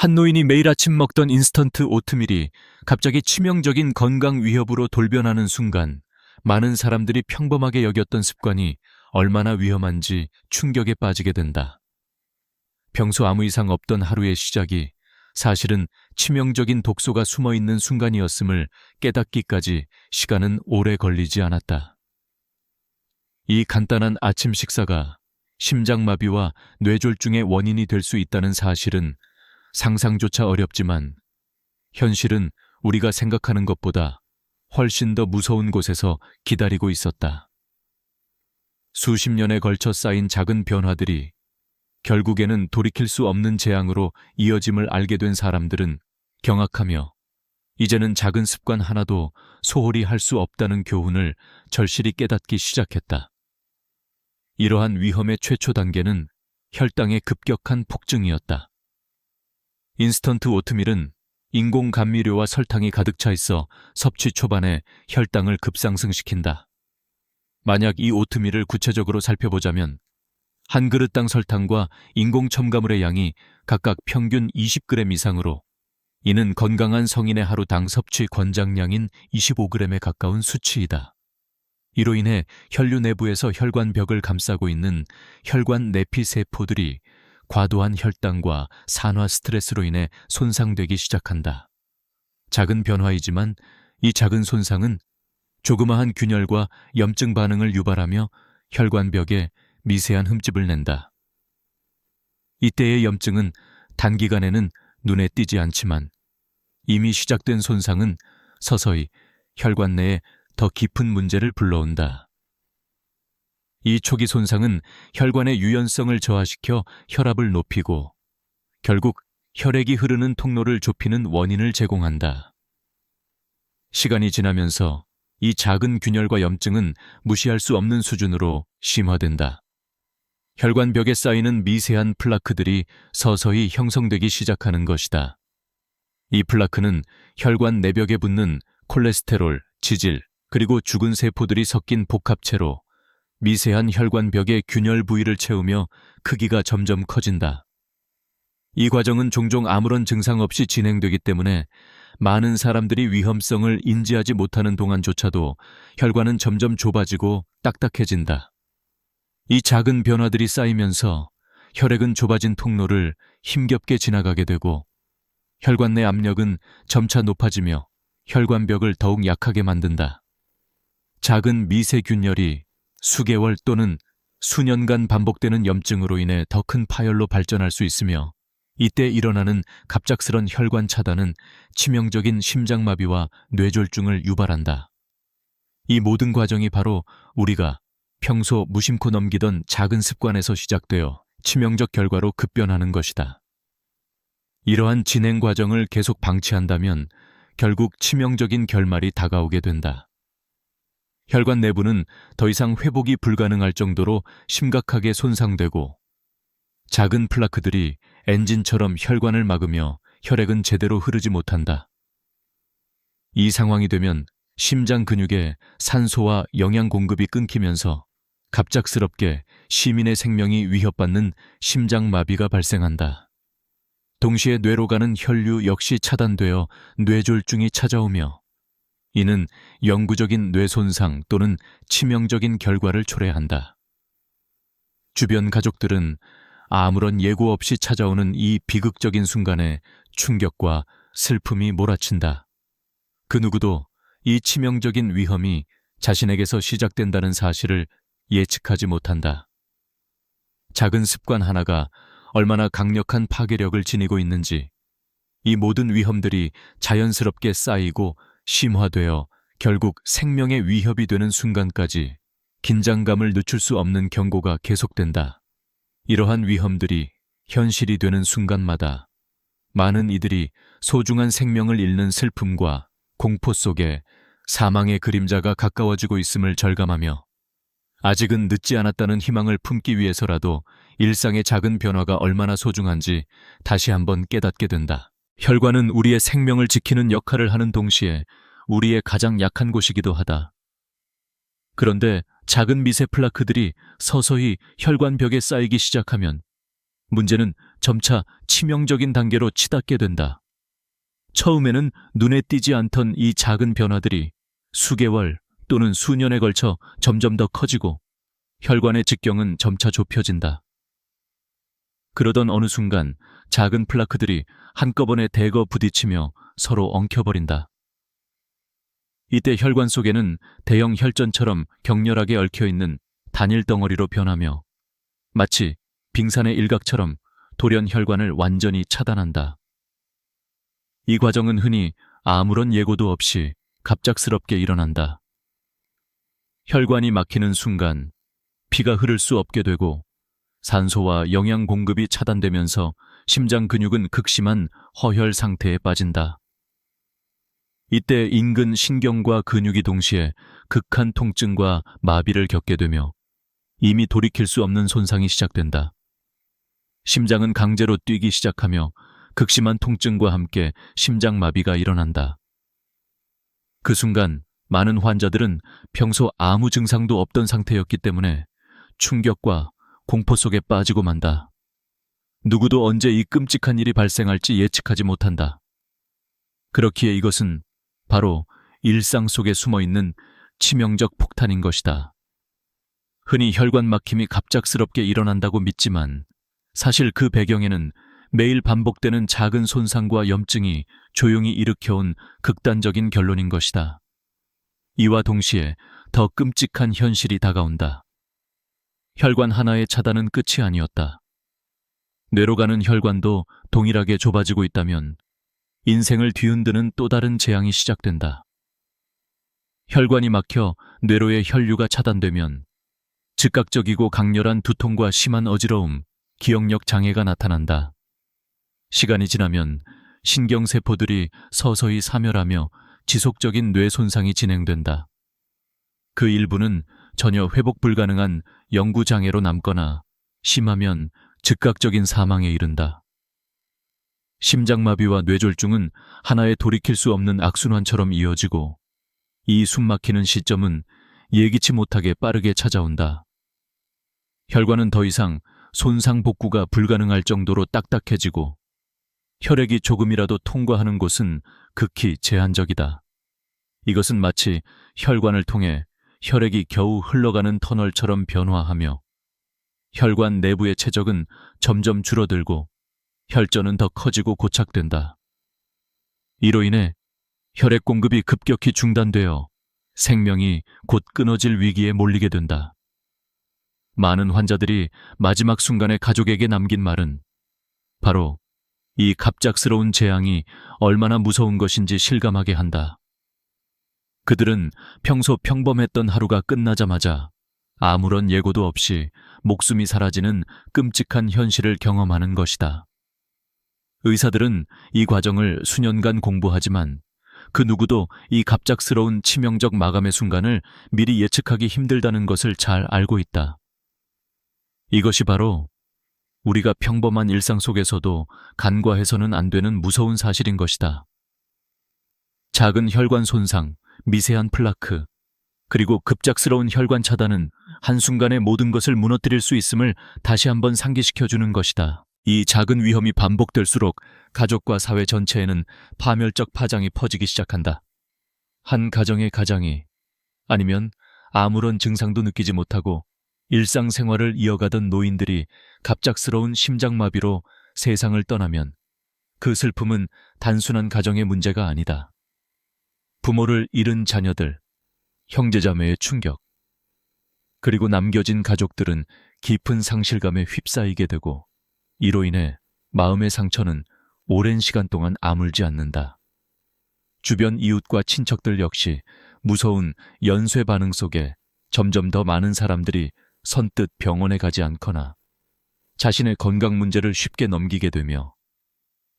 한 노인이 매일 아침 먹던 인스턴트 오트밀이 갑자기 치명적인 건강 위협으로 돌변하는 순간 많은 사람들이 평범하게 여겼던 습관이 얼마나 위험한지 충격에 빠지게 된다. 평소 아무 이상 없던 하루의 시작이 사실은 치명적인 독소가 숨어있는 순간이었음을 깨닫기까지 시간은 오래 걸리지 않았다. 이 간단한 아침 식사가 심장마비와 뇌졸중의 원인이 될 수 있다는 사실은 상상조차 어렵지만 현실은 우리가 생각하는 것보다 훨씬 더 무서운 곳에서 기다리고 있었다. 수십 년에 걸쳐 쌓인 작은 변화들이 결국에는 돌이킬 수 없는 재앙으로 이어짐을 알게 된 사람들은 경악하며 이제는 작은 습관 하나도 소홀히 할 수 없다는 교훈을 절실히 깨닫기 시작했다. 이러한 위험의 최초 단계는 혈당의 급격한 폭증이었다. 인스턴트 오트밀은 인공 감미료와 설탕이 가득 차 있어 섭취 초반에 혈당을 급상승시킨다. 만약 이 오트밀을 구체적으로 살펴보자면 한 그릇당 설탕과 인공 첨가물의 양이 각각 평균 20g 이상으로 이는 건강한 성인의 하루당 섭취 권장량인 25g에 가까운 수치이다. 이로 인해 혈류 내부에서 혈관벽을 감싸고 있는 혈관 내피세포들이 과도한 혈당과 산화 스트레스로 인해 손상되기 시작한다. 작은 변화이지만 이 작은 손상은 조그마한 균열과 염증 반응을 유발하며 혈관벽에 미세한 흠집을 낸다. 이때의 염증은 단기간에는 눈에 띄지 않지만 이미 시작된 손상은 서서히 혈관 내에 더 깊은 문제를 불러온다. 이 초기 손상은 혈관의 유연성을 저하시켜 혈압을 높이고 결국 혈액이 흐르는 통로를 좁히는 원인을 제공한다. 시간이 지나면서 이 작은 균열과 염증은 무시할 수 없는 수준으로 심화된다. 혈관벽에 쌓이는 미세한 플라크들이 서서히 형성되기 시작하는 것이다. 이 플라크는 혈관 내벽에 붙는 콜레스테롤, 지질, 그리고 죽은 세포들이 섞인 복합체로 미세한 혈관벽의 균열 부위를 채우며 크기가 점점 커진다. 이 과정은 종종 아무런 증상 없이 진행되기 때문에 많은 사람들이 위험성을 인지하지 못하는 동안조차도 혈관은 점점 좁아지고 딱딱해진다. 이 작은 변화들이 쌓이면서 혈액은 좁아진 통로를 힘겹게 지나가게 되고 혈관 내 압력은 점차 높아지며 혈관벽을 더욱 약하게 만든다. 작은 미세균열이 수개월 또는 수년간 반복되는 염증으로 인해 더 큰 파열로 발전할 수 있으며 이때 일어나는 갑작스런 혈관 차단은 치명적인 심장마비와 뇌졸중을 유발한다. 이 모든 과정이 바로 우리가 평소 무심코 넘기던 작은 습관에서 시작되어 치명적 결과로 급변하는 것이다. 이러한 진행 과정을 계속 방치한다면 결국 치명적인 결말이 다가오게 된다. 혈관 내부는 더 이상 회복이 불가능할 정도로 심각하게 손상되고 작은 플라크들이 엔진처럼 혈관을 막으며 혈액은 제대로 흐르지 못한다. 이 상황이 되면 심장 근육에 산소와 영양 공급이 끊기면서 갑작스럽게 시민의 생명이 위협받는 심장마비가 발생한다. 동시에 뇌로 가는 혈류 역시 차단되어 뇌졸중이 찾아오며 이는 영구적인 뇌손상 또는 치명적인 결과를 초래한다. 주변 가족들은 아무런 예고 없이 찾아오는 이 비극적인 순간에 충격과 슬픔이 몰아친다. 그 누구도 이 치명적인 위험이 자신에게서 시작된다는 사실을 예측하지 못한다. 작은 습관 하나가 얼마나 강력한 파괴력을 지니고 있는지, 이 모든 위험들이 자연스럽게 쌓이고 심화되어 결국 생명의 위협이 되는 순간까지 긴장감을 늦출 수 없는 경고가 계속된다. 이러한 위험들이 현실이 되는 순간마다 많은 이들이 소중한 생명을 잃는 슬픔과 공포 속에 사망의 그림자가 가까워지고 있음을 절감하며 아직은 늦지 않았다는 희망을 품기 위해서라도 일상의 작은 변화가 얼마나 소중한지 다시 한번 깨닫게 된다. 혈관은 우리의 생명을 지키는 역할을 하는 동시에 우리의 가장 약한 곳이기도 하다. 그런데 작은 미세 플라크들이 서서히 혈관벽에 쌓이기 시작하면 문제는 점차 치명적인 단계로 치닫게 된다. 처음에는 눈에 띄지 않던 이 작은 변화들이 수개월 또는 수년에 걸쳐 점점 더 커지고 혈관의 직경은 점차 좁혀진다. 그러던 어느 순간 작은 플라크들이 한꺼번에 대거 부딪히며 서로 엉켜버린다. 이때 혈관 속에는 대형 혈전처럼 격렬하게 얽혀있는 단일 덩어리로 변하며 마치 빙산의 일각처럼 돌연 혈관을 완전히 차단한다. 이 과정은 흔히 아무런 예고도 없이 갑작스럽게 일어난다. 혈관이 막히는 순간 피가 흐를 수 없게 되고 산소와 영양 공급이 차단되면서 심장 근육은 극심한 허혈 상태에 빠진다. 이때 인근 신경과 근육이 동시에 극한 통증과 마비를 겪게 되며 이미 돌이킬 수 없는 손상이 시작된다. 심장은 강제로 뛰기 시작하며 극심한 통증과 함께 심장마비가 일어난다. 그 순간 많은 환자들은 평소 아무 증상도 없던 상태였기 때문에 충격과 공포 속에 빠지고 만다. 누구도 언제 이 끔찍한 일이 발생할지 예측하지 못한다. 그렇기에 이것은 바로 일상 속에 숨어있는 치명적 폭탄인 것이다. 흔히 혈관 막힘이 갑작스럽게 일어난다고 믿지만 사실 그 배경에는 매일 반복되는 작은 손상과 염증이 조용히 일으켜온 극단적인 결론인 것이다. 이와 동시에 더 끔찍한 현실이 다가온다. 혈관 하나의 차단은 끝이 아니었다. 뇌로 가는 혈관도 동일하게 좁아지고 있다면 인생을 뒤흔드는 또 다른 재앙이 시작된다. 혈관이 막혀 뇌로의 혈류가 차단되면 즉각적이고 강렬한 두통과 심한 어지러움, 기억력 장애가 나타난다. 시간이 지나면 신경세포들이 서서히 사멸하며 지속적인 뇌 손상이 진행된다. 그 일부는 전혀 회복 불가능한 영구장애로 남거나 심하면 즉각적인 사망에 이른다. 심장마비와 뇌졸중은 하나의 돌이킬 수 없는 악순환처럼 이어지고 이 숨막히는 시점은 예기치 못하게 빠르게 찾아온다. 혈관은 더 이상 손상 복구가 불가능할 정도로 딱딱해지고 혈액이 조금이라도 통과하는 곳은 극히 제한적이다. 이것은 마치 혈관을 통해 혈액이 겨우 흘러가는 터널처럼 변화하며 혈관 내부의 체적은 점점 줄어들고 혈전은 더 커지고 고착된다. 이로 인해 혈액 공급이 급격히 중단되어 생명이 곧 끊어질 위기에 몰리게 된다. 많은 환자들이 마지막 순간에 가족에게 남긴 말은 바로 이 갑작스러운 재앙이 얼마나 무서운 것인지 실감하게 한다. 그들은 평소 평범했던 하루가 끝나자마자 아무런 예고도 없이 목숨이 사라지는 끔찍한 현실을 경험하는 것이다. 의사들은 이 과정을 수년간 공부하지만 그 누구도 이 갑작스러운 치명적 마감의 순간을 미리 예측하기 힘들다는 것을 잘 알고 있다. 이것이 바로 우리가 평범한 일상 속에서도 간과해서는 안 되는 무서운 사실인 것이다. 작은 혈관 손상, 미세한 플라크, 그리고 급작스러운 혈관 차단은 한순간에 모든 것을 무너뜨릴 수 있음을 다시 한번 상기시켜주는 것이다. 이 작은 위험이 반복될수록 가족과 사회 전체에는 파멸적 파장이 퍼지기 시작한다. 한 가정의 가장이 아니면 아무런 증상도 느끼지 못하고 일상생활을 이어가던 노인들이 갑작스러운 심장마비로 세상을 떠나면 그 슬픔은 단순한 가정의 문제가 아니다. 부모를 잃은 자녀들, 형제자매의 충격, 그리고 남겨진 가족들은 깊은 상실감에 휩싸이게 되고 이로 인해 마음의 상처는 오랜 시간 동안 아물지 않는다. 주변 이웃과 친척들 역시 무서운 연쇄 반응 속에 점점 더 많은 사람들이 선뜻 병원에 가지 않거나 자신의 건강 문제를 쉽게 넘기게 되며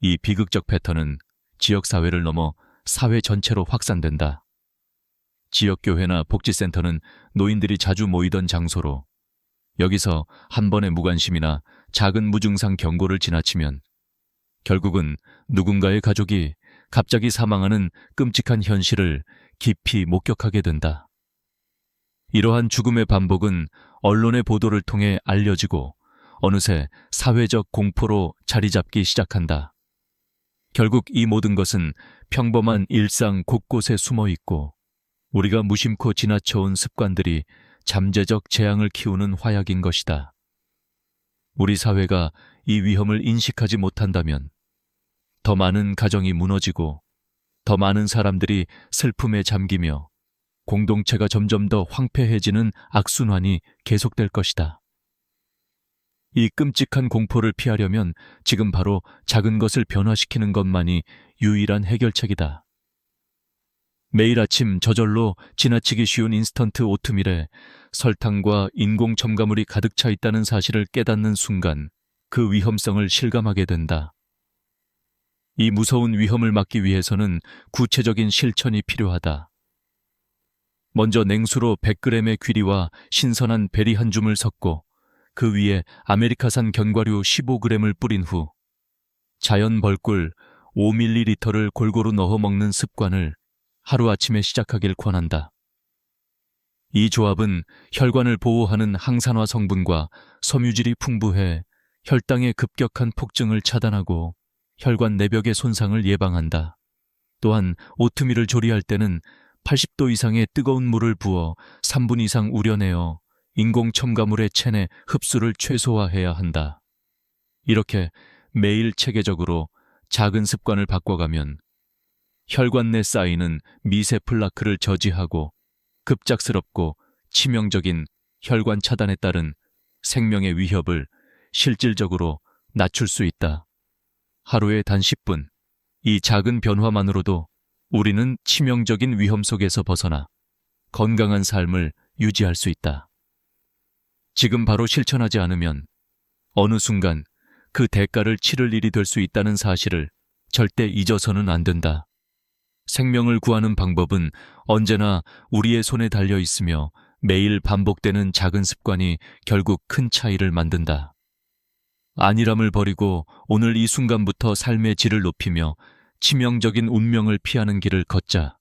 이 비극적 패턴은 지역사회를 넘어 사회 전체로 확산된다. 지역교회나 복지센터는 노인들이 자주 모이던 장소로 여기서 한 번의 무관심이나 작은 무증상 경고를 지나치면 결국은 누군가의 가족이 갑자기 사망하는 끔찍한 현실을 깊이 목격하게 된다. 이러한 죽음의 반복은 언론의 보도를 통해 알려지고 어느새 사회적 공포로 자리 잡기 시작한다. 결국 이 모든 것은 평범한 일상 곳곳에 숨어 있고 우리가 무심코 지나쳐온 습관들이 잠재적 재앙을 키우는 화약인 것이다. 우리 사회가 이 위험을 인식하지 못한다면 더 많은 가정이 무너지고 더 많은 사람들이 슬픔에 잠기며 공동체가 점점 더 황폐해지는 악순환이 계속될 것이다. 이 끔찍한 공포를 피하려면 지금 바로 작은 것을 변화시키는 것만이 유일한 해결책이다. 매일 아침 저절로 지나치기 쉬운 인스턴트 오트밀에 설탕과 인공 첨가물이 가득 차 있다는 사실을 깨닫는 순간 그 위험성을 실감하게 된다. 이 무서운 위험을 막기 위해서는 구체적인 실천이 필요하다. 먼저 냉수로 100g의 귀리와 신선한 베리 한 줌을 섞고 그 위에 아메리카산 견과류 15g을 뿌린 후 자연 벌꿀 5ml를 골고루 넣어 먹는 습관을 하루아침에 시작하길 권한다. 이 조합은 혈관을 보호하는 항산화 성분과 섬유질이 풍부해 혈당의 급격한 폭증을 차단하고 혈관 내벽의 손상을 예방한다. 또한 오트밀을 조리할 때는 80도 이상의 뜨거운 물을 부어 3분 이상 우려내어 인공 첨가물의 체내 흡수를 최소화해야 한다. 이렇게 매일 체계적으로 작은 습관을 바꿔가면 혈관 내 쌓이는 미세 플라크를 저지하고 급작스럽고 치명적인 혈관 차단에 따른 생명의 위협을 실질적으로 낮출 수 있다. 하루에 단 10분, 이 작은 변화만으로도 우리는 치명적인 위험 속에서 벗어나 건강한 삶을 유지할 수 있다. 지금 바로 실천하지 않으면 어느 순간 그 대가를 치를 일이 될 수 있다는 사실을 절대 잊어서는 안 된다. 생명을 구하는 방법은 언제나 우리의 손에 달려 있으며 매일 반복되는 작은 습관이 결국 큰 차이를 만든다. 안일함을 버리고 오늘 이 순간부터 삶의 질을 높이며 치명적인 운명을 피하는 길을 걷자.